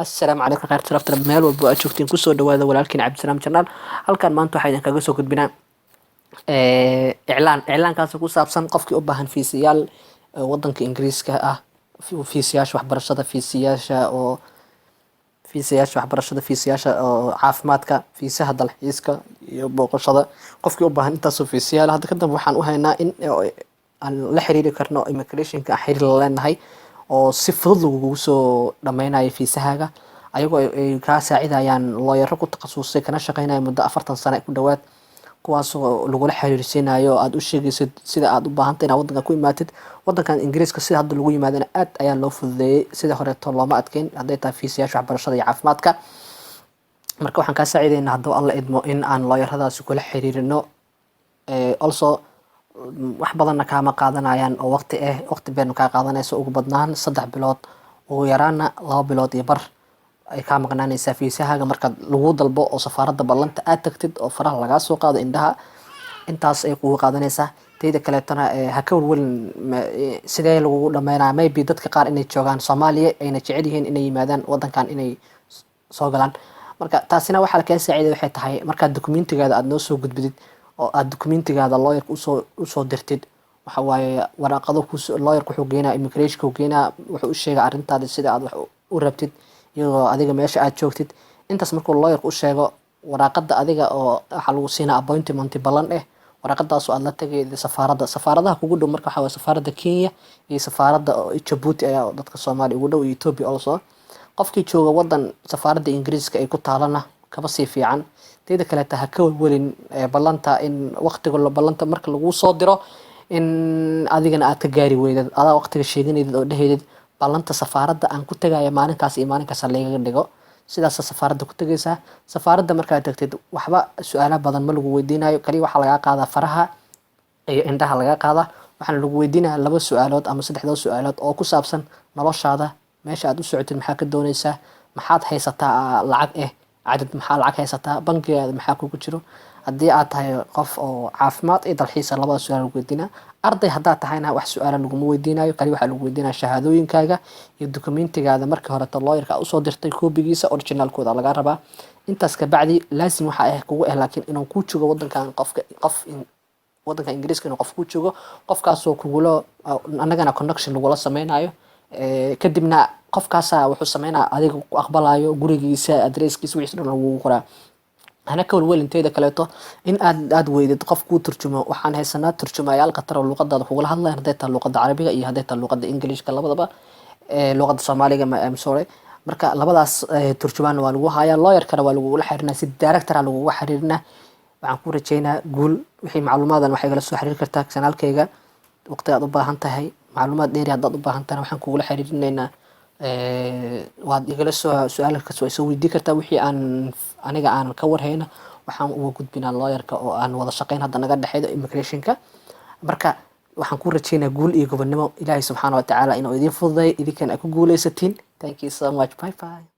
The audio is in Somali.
Assalaamu calaykum khayr sharafta meel walba aad joogtiin kusoo dhawaada walaalkiin Cabdisalaam Janaal halkan maanta waxaa idin kaga soo gudbinaa iclaankaas ku saabsan qofkii u baahan fiisiyaal wadanka Ingiriiska ah fiisiyaasha waxbarashada fiisiyaasha oo caafimaadka fiisaha dalxiiska iyo booqashada qofkii u baahan intaasoo fiisiyaal hadda kadib waxaan u haynaa in aan la xiriiri karno immigrationka xiriir la leenahay oo si fudud lagugu soo dhameynayo fiisahaaga ayagoo ay kaa saacidayaan looyaro ku takhasusay kana shaqeynaya muddo 40 sano ku dhawaad kuwaasoo lagula xiriirsiinayo aad u sheegaysid sida aad u baahantay inaad wadanka ku imaatid wadankan Ingiriiska sida hadda lagu yimaadana aad ayaa loo fududeeyay sida horeeto looma adkeyn hadday tahay fiisayaasha waxbarashada iyo caafimaadka marka waxaan kaa saacideynaa haddaba alla idmo in aan looyaradaasi kula xiriirino also wax badanna kaama qaadanayaan oo waqti baynu kaa qaadanayso ugu badnaan 3 bilood ugu yaraana 2 bilood iyo bar ay kaa maqnaanaysaa fiisahaaga marka lagu dalbo oo safaaradda ballanta aad tagtid oo faraha lagaa soo qaado indhaha intaas ay kugu qaadanaysaa teeda kaleetana ha ka walwalin sidee lagugu dhameynaa maybe dadka qaar inay joogaan Soomaaliya ayna jecel yihiin inay yimaadaan wadankan inay soo galaan marka taasina waxaa la keenay saaciday waxay tahay marka dokumentigaada aad noo soo gudbidid oo aad dokumentigaada lawyer usoo dirtid waxa waaye waraaqado lawyer wuxuu geenaa immigration ku geenaa wuxuu u sheegaa arrintaada sida aad wax u rabtid iyadoo adiga meesha aad joogtid intaas markuu lawyer u sheego waraaqada adiga oo waxa lagu siinaa appointment ballan waraqadaas oo aad la tagay safaaradaha kugu dhow marka waxa waa safaaradda Kenya iyo safaaradda Djibouti ayaa dadka Soomaali ugu dhow iyo Ethiopia also qofkii jooga wadan safaaradda Ingiriiska ay ku taalana kaba sii fiican teeda kale ha ka walwalin ballanta in waqtiga ballanta marka lagu soo diro in adigana aad ka gaari weydad adaa waqtiga sheeganaysid oo dhaheydid ballanta safaaradda aan ku tagayo maalinkaas iyo maalinkaas laga dhigo sidaas safaaradda ku tagaysaa safaaradda markaad tagtid waxba su'aalo badan ma lagu weydiinayo kaliya waxa laga qaadaa faraha iyo indhaha laga qaadaa waxaan lagu weydiinayaa 2 su'aalood ama 3 su'aalood oo ku saabsan noloshaada meesha aad u socotid maxaa ka doonaysaa maxaad haysataa lacag cadad maxaa lacag haysataa bangigaada maxaa kugu jiro haddii aad tahay qof oo caafimaad iyo dalxiis labada su'aal lagu weydiinaa arday haddaad tahayna wax su'aalo laguma weydiinayo kaliya waxaa lagu weydiinaa shahaadooyinkaaga iyo dokumentigaada markii hore lawyer-ka u soo dirtay koobigiisa originalkooda laga rabaa intaas ka bacdi laasim waxa kugu laakiin inuu ku joogo wadankan wadanka Ingiriiska inuu qof ku joogo qofkaasoo kugula annagana connection lagula sameynayo kadibna qofkaas wuxuu sameynaa adiga ku aqbalayo gurigiisa addresskiisa wixii dhan lagu qoraa ana ka walwalinteeda kaleeto in aad weydid qof ku turjumo waxaan haysanaa turjumayaal qatar oo luqadda kugula hadlaya haday tahay luqadda Carabiga iyo haday tahay luqadda Ingiriiska labadaba luqadda Soomaaliga I'm sorry marka labadaas turjumaan waa lagu hayaa lawyer-kana waa lagu xiriirinaa si director ah lagu xiriirinaa waxaan ku rajeynaa guul wixii macluumaadan waxay kala soo xiriir kartaa kanaalkayga waqti aad u baahan tahay macluumaad dheeri haddaad u baahan tahay waxaan kugula xiriirinaynaa waad igala soo su'aalaha soo weydiin kartaa wixii aniga aan ka warhayna waxaan ugu gudbinaa lawyer-ka oo aan wada shaqeyn hadda naga dhaxeeyo immigration-ka marka waxaan ku rajeynaa guul iyo gobonimo Ilaahay subxaanahu wa ta'aala inuu idin fududeeyo idinkan ku guuleysatiin thank you so much bye bye